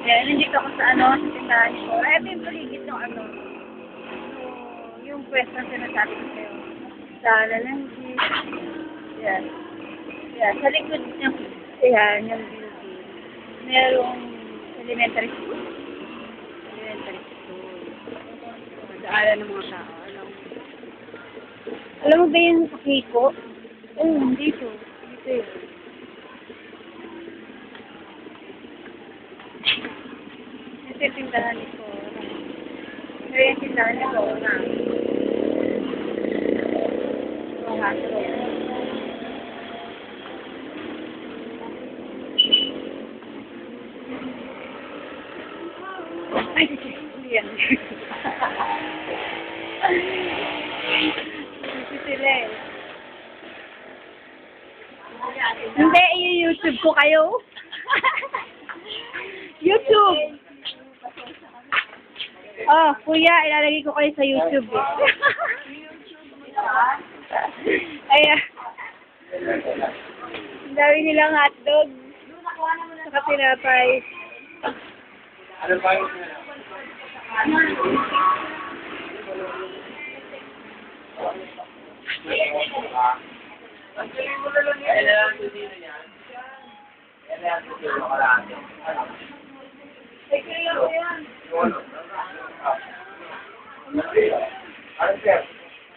Yan, nandito ako sa ano, sa tindahan ko. Ito yung paligid ng ano. Yung pwesto na sinasabi ko sa'yo. Sa lalanggi. Yan. Yan, sa likod niya. Yan, yung building. Merong elementary school. Elementary school. Madaalan ng mga tao. Alam mo ba yung sa Kiko? Oo, dito. Dito yun. Ito yung tindahan ko. Ito yung tindahan ko na. Oo, haso. Ay, yan. Ito sila eh. Hindi, i-YouTube ko kayo. YouTube! Oh, kuya, ilalagay ko kayo sa YouTube eh. Ayan. Ang dami nilang hotdog. Saka tinapay. Ano ba yung ang galing mo na lang yan. Kailangan ko dito yan. Kailangan ko dito makalate. Ay, kaya yan. Ano, sir?